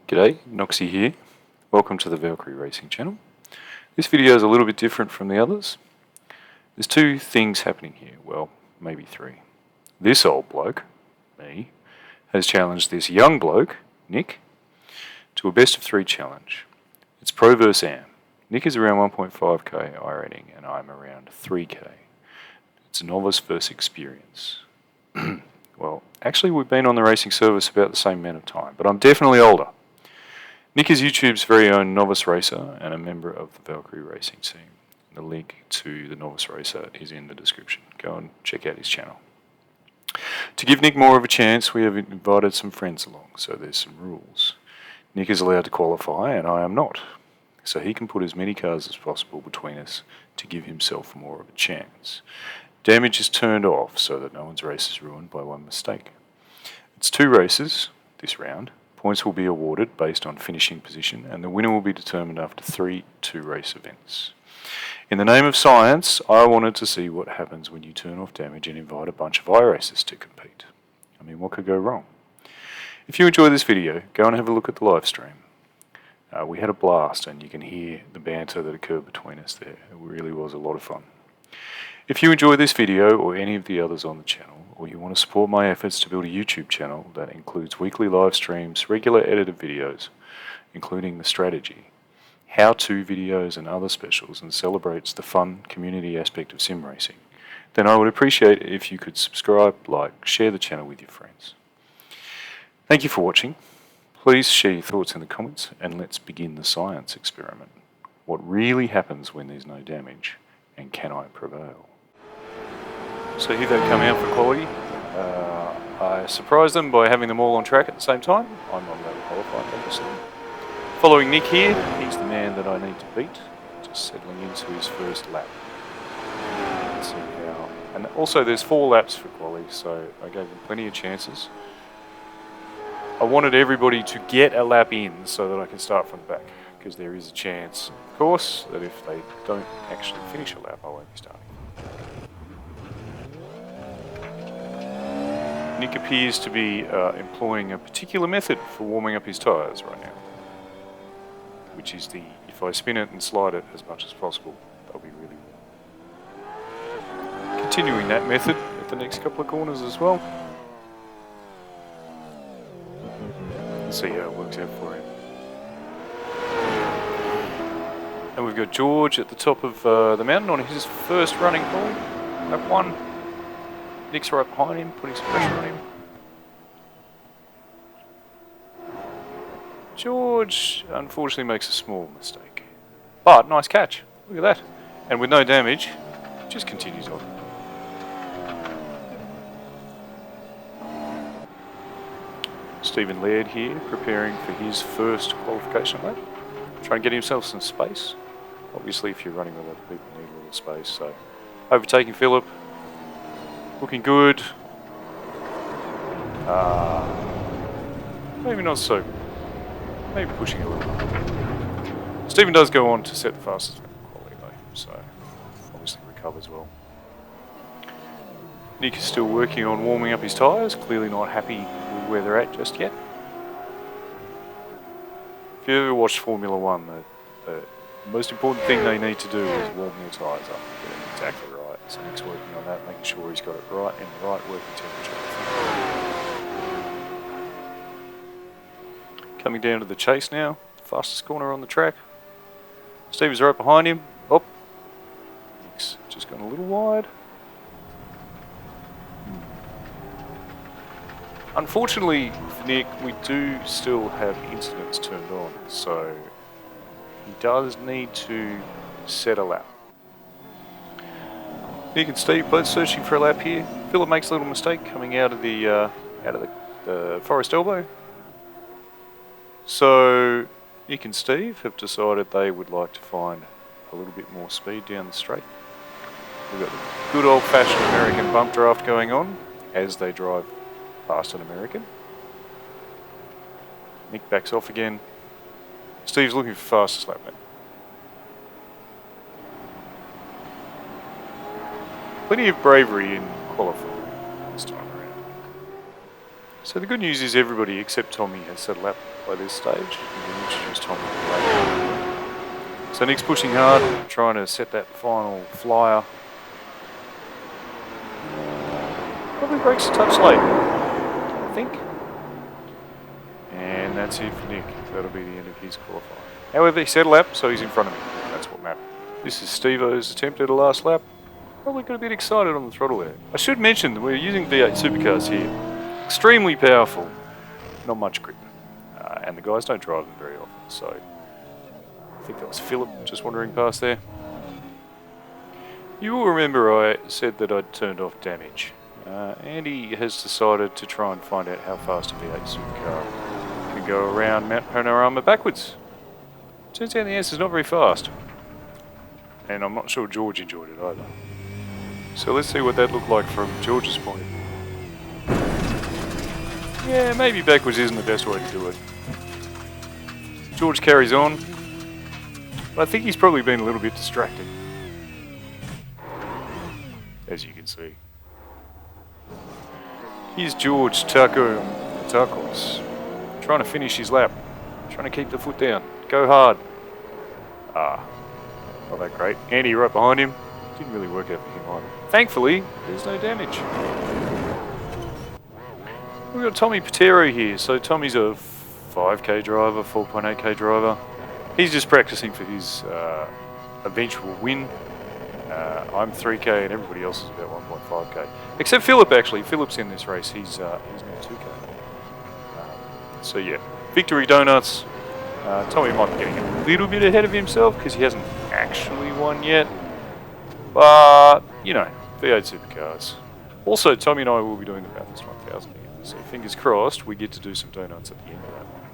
G'day, Knoxy here. Welcome to the Valkyrie Racing channel. This video is a little bit different from the others. There's two things happening here, well, maybe three. This old bloke, me, has challenged this young bloke, Nick, to a best of three challenge. It's pro versus am. Nick is around 1.5k I rating and I'm around 3k. It's novice versus experience. Well, actually we've been on the racing service about the same amount of time, but I'm definitely older. Nick is YouTube's very own novice racer and a member of the Valkyrie Racing team. The link to the novice racer is in the description. Go and check out his channel. To give Nick more of a chance, we have invited some friends along, so there's some rules. Nick is allowed to qualify and I am not, so he can put as many cars as possible between us to give himself more of a chance. Damage is turned off so that no one's race is ruined by one mistake. It's two races this round. Points will be awarded based on finishing position and the winner will be determined after 3 two-race events. In the name of science, I wanted to see what happens when you turn off damage and invite a bunch of iRacers to compete. I mean, what could go wrong? If you enjoy this video, go and have a look at the live stream. We had a blast and you can hear the banter that occurred between us there. It really was a lot of fun. If you enjoy this video or any of the others on the channel, or you want to support my efforts to build a YouTube channel that includes weekly live streams, regular edited videos, including the strategy, how-to videos and other specials, and celebrates the fun community aspect of sim racing, then I would appreciate it if you could subscribe, like, share the channel with your friends. Thank you for watching. Please share your thoughts in the comments and let's begin the science experiment. What really happens when there's no damage, and can I prevail? So here they come out for quality. I surprised them by having them all on track at the same time. I'm not allowed to qualify, obviously. Following Nick here, he's the man that I need to beat. Just settling into his first lap. Let's see how. And also there's 4 laps for quality, so I gave them plenty of chances. I wanted everybody to get a lap in so that I can start from the back, because there is a chance, of course, that if they don't actually finish a lap, I won't be starting. Nick appears to be employing a particular method for warming up his tyres right now, which is if I spin it and slide it as much as possible, they'll be really warm. Continuing that method at the next couple of corners as well. Let's see how it works out for him. And we've got George at the top of the mountain on his first running call, lap 1. Nick's right behind him, putting some pressure on him. George unfortunately makes a small mistake. But nice catch, look at that. And with no damage, just continues on. Stephen Laird here, preparing for his first qualification lap. Trying to get himself some space. Obviously if you're running with other people, you need a little space. So overtaking Philip. Looking good. Maybe not so good. Maybe pushing a little. Stephen does go on to set the fastest quality though, so obviously recovers well. Nick is still working on warming up his tyres, clearly not happy with where they're at just yet. If you ever watched Formula 1, the most important thing they need to do is warm their tyres up, get it exactly right. So Nick's working on that, making sure he's got it right in the right working temperature. Coming down to the chase now, fastest corner on the track. Steve is right behind him. Oh, Nick's just gone a little wide. Unfortunately for Nick, we do still have incidents turned on, so he does need to set a lap. Nick and Steve both searching for a lap here. Philip makes a little mistake coming out of the forest elbow. So Nick and Steve have decided they would like to find a little bit more speed down the straight. We've got the good old-fashioned American bump draft going on as they drive past an American. Nick backs off again. Steve's looking for fastest lap now. Plenty of bravery in qualifying this time around. So the good news is everybody except Tomi has set a lap by this stage. We can introduce Tomi later. So Nick's pushing hard, trying to set that final flyer. Probably breaks a touch late, I think. And that's it for Nick. That'll be the end of his qualifying. However, he set a lap, so he's in front of me. That's what matters. This is Steve-O's attempt at a last lap. Probably got a bit excited on the throttle there. I should mention that we're using V8 supercars here. Extremely powerful, not much grip. And the guys don't drive them very often, so I think that was Philip just wandering past there. You will remember I said that I'd turned off damage. Andy has decided to try and find out how fast a V8 supercar can go around Mount Panorama backwards. Turns out the answer's not very fast. And I'm not sure George enjoyed it either. So let's see what that looked like from George's point of view. Yeah, maybe backwards isn't the best way to do it. George carries on. But I think he's probably been a little bit distracted. As you can see. Here's George Tacos. Trying to finish his lap. Trying to keep the foot down. Go hard. Not that great. Andy right behind him. Didn't really work out for him either. Thankfully, there's no damage. We've got Tomi Paatero here. So Tommy's a 5k driver, 4.8k driver. He's just practicing for his eventual win. I'm 3k and everybody else is about 1.5k. Except Philip actually. Philip's in this race. He's now 2k. So yeah, victory donuts. Tomi might be getting a little bit ahead of himself because he hasn't actually won yet. But, you know, V8 supercars. Also, Tomi and I will be doing the Bathurst 1000 again. So fingers crossed we get to do some donuts at the end of that one.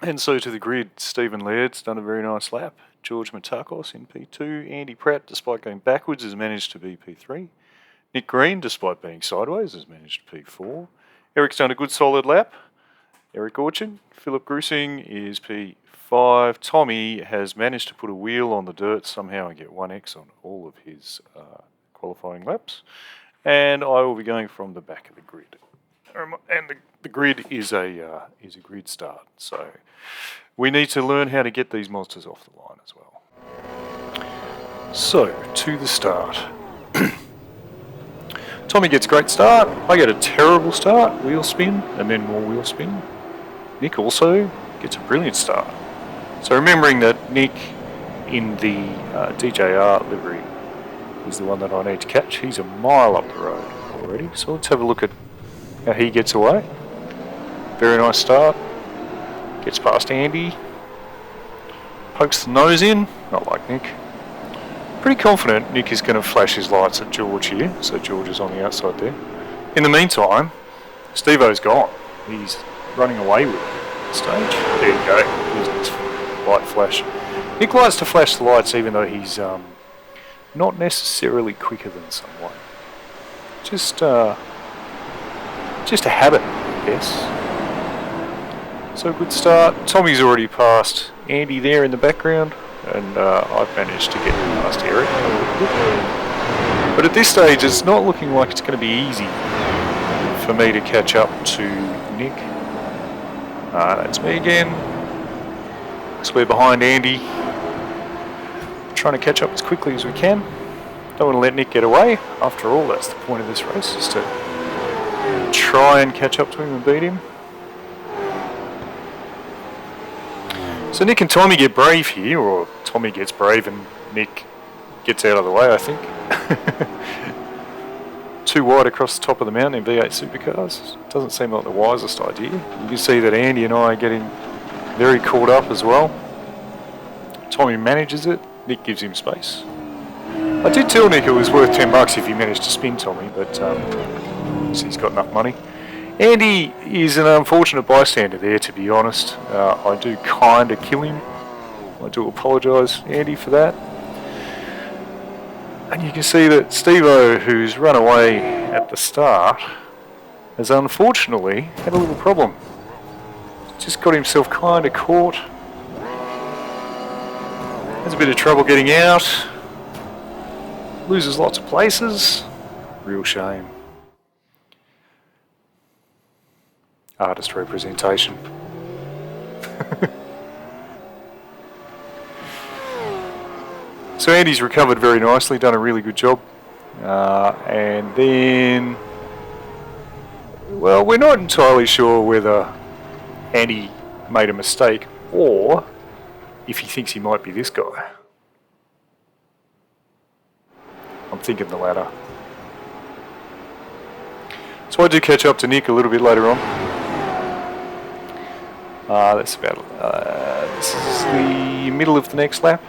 And so to the grid, Stephen Laird's done a very nice lap. George Matakos in P2. Andy Pratt, despite going backwards, has managed to be P3. Nick Green, despite being sideways, has managed P4. Eric's done a good solid lap. Eric Orchard. Philip Grusing is P5. Tomi has managed to put a wheel on the dirt somehow and get 1x on all of his qualifying laps. And I will be going from the back of the grid. And the grid is a grid start. So we need to learn how to get these monsters off the line as well. So, to the start. Tomi gets a great start. I get a terrible start. Wheel spin and then more wheel spin. Nick also gets a brilliant start. So remembering that Nick in the DJR livery is the one that I need to catch. He's a mile up the road already. So let's have a look at how he gets away. Very nice start. Gets past Andy. Pokes the nose in. Not like Nick. Pretty confident Nick is going to flash his lights at George here. So George is on the outside there. In the meantime, Steve-O's gone. He's running away with it at the stage. There you go. Here's his light flash. Nick likes to flash the lights even though he's not necessarily quicker than someone. Just a habit, I guess. So good start. Tommy's already passed Andy there in the background, and I've managed to get past Eric. But at this stage, it's not looking like it's going to be easy for me to catch up to Nick. That's me again. So we're behind Andy. Trying to catch up as quickly as we can. Don't want to let Nick get away. After all, that's the point of this race, is to try and catch up to him and beat him. So Nick and Tomi get brave here, or Tomi gets brave and Nick gets out of the way, I think. Too wide across the top of the mountain in V8 supercars. Doesn't seem like the wisest idea. You can see that Andy and I are getting very caught up as well. Tomi manages it. Nick gives him space. I did tell Nick it was worth $10 if he managed to spin Tomi, but he's got enough money. Andy is an unfortunate bystander there, to be honest. I do kind of kill him. I do apologise, Andy, for that. And you can see that Steve-O, who's run away at the start, has unfortunately had a little problem. Just got himself kind of caught. Has a bit of trouble getting out. Loses lots of places. Real shame. artist representation. So Andy's recovered very nicely, done a really good job. And then, well, we're not entirely sure whether Andy made a mistake or if he thinks he might be this guy. I'm thinking the latter. So I do catch up to Nick a little bit later on. That's about, this is the middle of the next lap.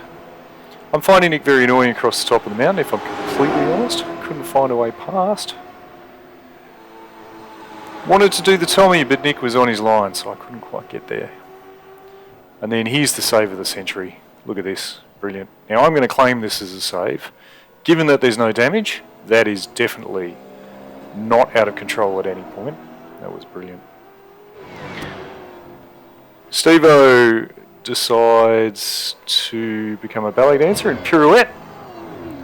I'm finding Nick very annoying across the top of the mountain, if I'm completely honest. Couldn't find a way past. Wanted to do the Tomi, but Nick was on his line, so I couldn't quite get there. And then here's the save of the century. Look at this. Brilliant. Now I'm going to claim this as a save. Given that there's no damage, that is definitely not out of control at any point. That was brilliant. Steve-O decides to become a ballet dancer and pirouette.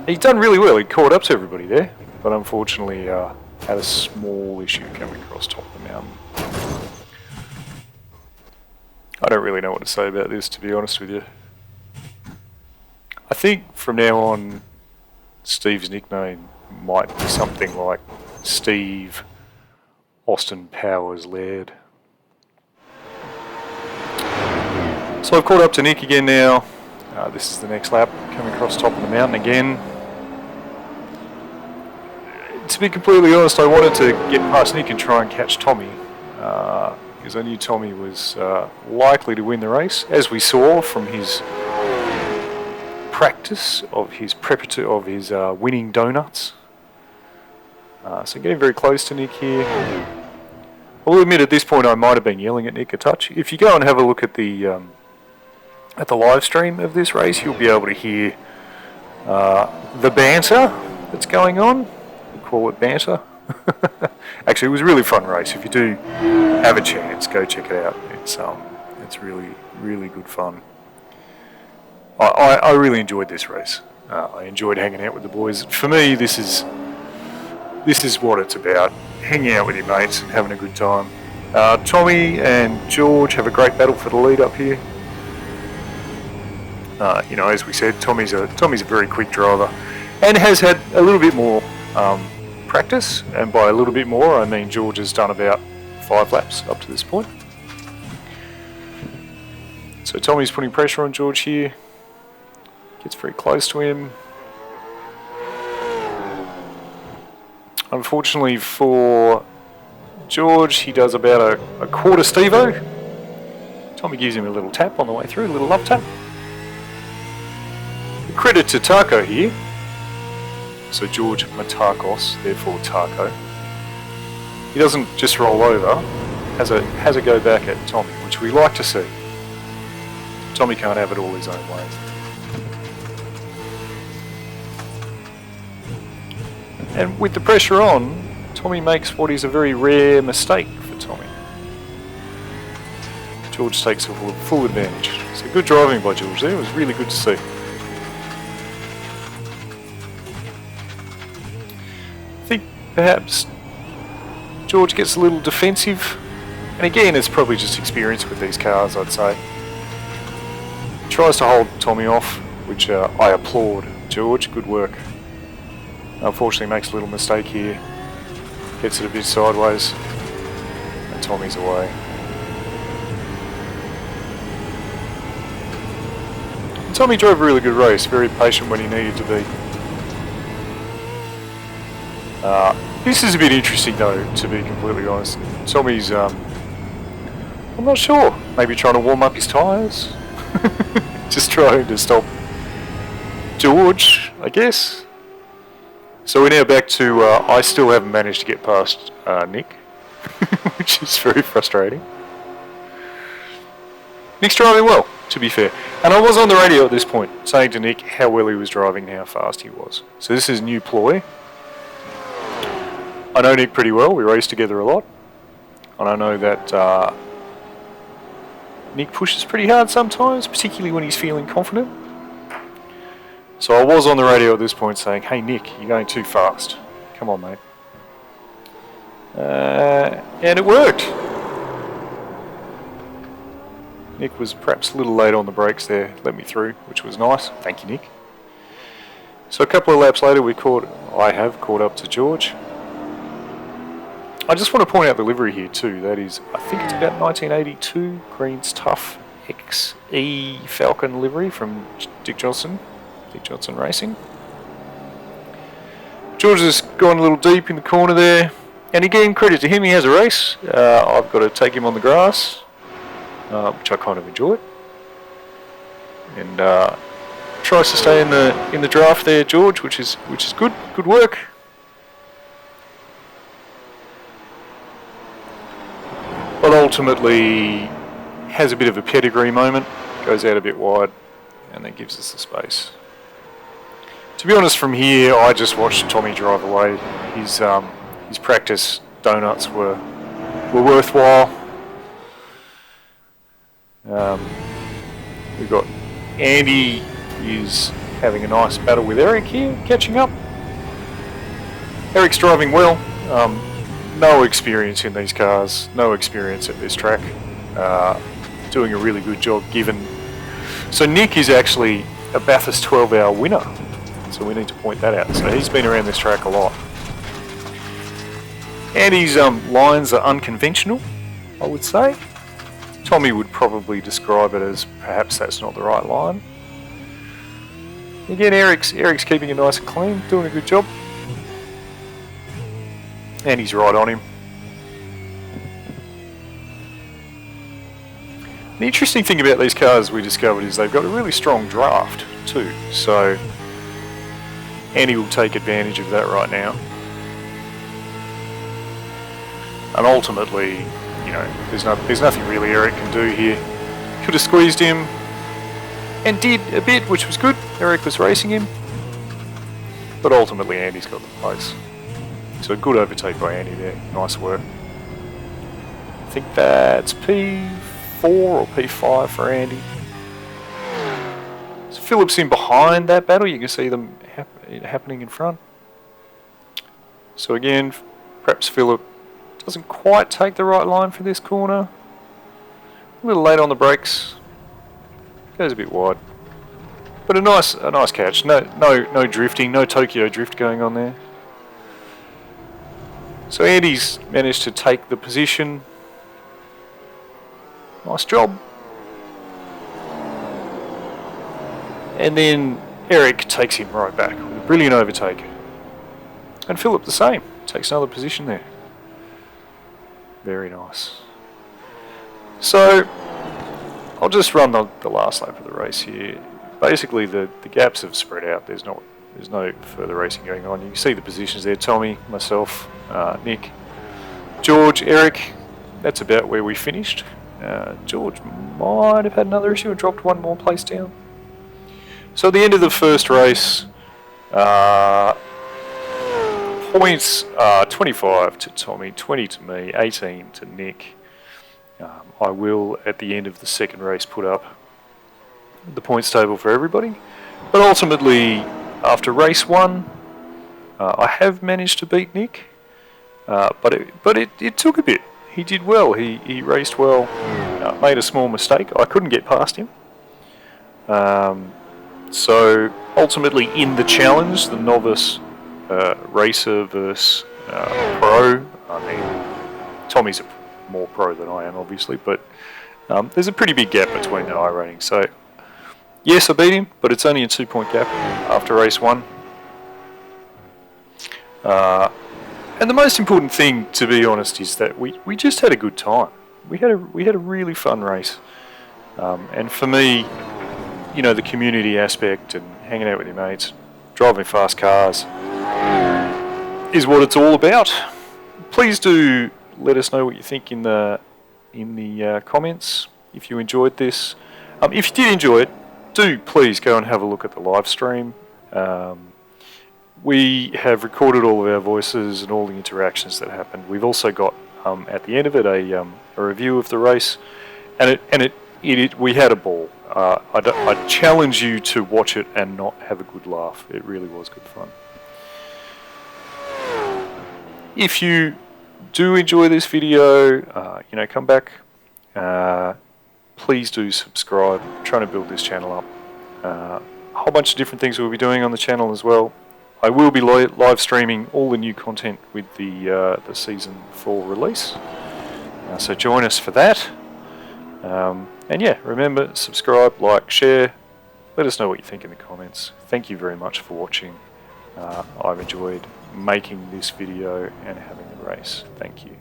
He's done really well. He caught up to everybody there, but unfortunately had a small issue coming across top of the mountain. I don't really know what to say about this, to be honest with you. I think from now on, Steve's nickname might be something like Steve Austin Powers Laird. So I've caught up to Nick again now. This is the next lap, coming across top of the mountain again. To be completely honest, I wanted to get past Nick and try and catch Tomi, because I knew Tomi was likely to win the race, as we saw from his practice of his winning donuts. So getting very close to Nick here. I will admit at this point I might have been yelling at Nick a touch. If you go and have a look at the live stream of this race, you'll be able to hear the banter that's going on. We call it banter. Actually, it was a really fun race. If you do have a chance, go check it out. It's really, really good fun. I really enjoyed this race. I enjoyed hanging out with the boys. For me, this is what it's about. Hanging out with your mates and having a good time. Tomi and George have a great battle for the lead up here. As we said, Tomi's a very quick driver and has had a little bit more practice, and by a little bit more I mean George has done about 5 laps up to this point. So Tomi's putting pressure on George here, gets very close to him. Unfortunately for George, he does about a quarter Steve-O. Tomi gives him a little tap on the way through, a little love tap. Credit to Taco here. So George Matakos, therefore Taco. He doesn't just roll over, has a go back at Tomi, which we like to see. Tomi can't have it all his own way. And with the pressure on, Tomi makes what is a very rare mistake for Tomi. George takes full advantage. So good driving by George there, it was really good to see. I think perhaps George gets a little defensive, and again it's probably just experience with these cars, I'd say. Tries to hold Tomi off, which I applaud. George, good work. Unfortunately makes a little mistake here, gets it a bit sideways, and Tomi's away. And Tomi drove a really good race, very patient when he needed to be. This is a bit interesting though, to be completely honest. Tomi's, I'm not sure, maybe trying to warm up his tyres? Just trying to stop George, I guess. So we're now back to, I still haven't managed to get past Nick, which is very frustrating. Nick's driving well, to be fair. And I was on the radio at this point, saying to Nick how well he was driving and how fast he was. So this is new ploy. I know Nick pretty well, we race together a lot. And I know that Nick pushes pretty hard sometimes, particularly when he's feeling confident. So I was on the radio at this point saying, hey Nick, you're going too fast. Come on, mate. And it worked. Nick was perhaps a little late on the brakes there, let me through, which was nice. Thank you, Nick. So a couple of laps later, I have caught up to George. I just want to point out the livery here too. That is, I think it's about 1982, Green's Tough XE Falcon livery from Dick Johnson Racing. George has gone a little deep in the corner there, and again, credit to him, he has a race. I've got to take him on the grass, which I kind of enjoy. And tries to stay in the draft there, George, which is good work. But ultimately has a bit of a pedigree moment, goes out a bit wide, and then gives us the space. To be honest, from here, I just watched Tomi drive away. His practice donuts were worthwhile. We've got Andy is having a nice battle with Eric here, catching up. Eric's driving well. No experience in these cars, no experience at this track. Doing a really good job given. So Nick is actually a Bathurst 12-hour winner. So we need to point that out. So he's been around this track a lot. Andy's lines are unconventional, I would say. Tomi would probably describe it as perhaps that's not the right line. Again, Eric's keeping it nice and clean, doing a good job. And he's right on him. The interesting thing about these cars we discovered is they've got a really strong draft too. So Andy will take advantage of that right now. And ultimately, you know, there's nothing really Eric can do here. Could have squeezed him, and did a bit, which was good. Eric was racing him, but ultimately Andy's got the place. So a good overtake by Andy there. Nice work. I think that's P4 or P5 for Andy. So Philip's in behind that battle. You can see them happening in front. So again, perhaps Philip doesn't quite take the right line for this corner. A little late on the brakes. Goes a bit wide. But a nice catch. No drifting, no Tokyo drift going on there. So Andy's managed to take the position. Nice job. And then Eric takes him right back with a brilliant overtake. And Philip the same. Takes another position there. Very nice. So I'll just run the last lap of the race here. Basically the gaps have spread out. There's no further racing going on. You can see the positions there. Tomi, myself, Nick, George, Eric. That's about where we finished. George might have had another issue and dropped one more place down. So at the end of the first race, points are 25 to Tomi, 20 to me, 18 to Nick. I will, at the end of the second race, put up the points table for everybody. But ultimately, after race one, I have managed to beat Nick. But it took a bit. He did well. He raced well. Made a small mistake. I couldn't get past him. So ultimately, in the challenge, the novice racer versus pro. I mean, Tomi's more pro than I am, obviously, but there's a pretty big gap between the iRating. So yes, I beat him, but it's only a 2-point gap after race one. And the most important thing, to be honest, is that we just had a good time. We had a really fun race, and for me, you know, the community aspect and hanging out with your mates, driving fast cars, is what it's all about. Please do let us know what you think in the comments if you enjoyed this. If you did enjoy it, do please go and have a look at the live stream. We have recorded all of our voices and all the interactions that happened. We've also got at the end of it a review of the race, and we had a ball. I challenge you to watch it and not have a good laugh. It really was good fun. If you do enjoy this video, come back. please do subscribe. I'm trying to build this channel up. A whole bunch of different things we'll be doing on the channel as well. I will be live streaming all the new content with the Season 4 release. So join us for that. And yeah, remember, subscribe, like, share. Let us know what you think in the comments. Thank you very much for watching. I've enjoyed making this video and having the race. Thank you.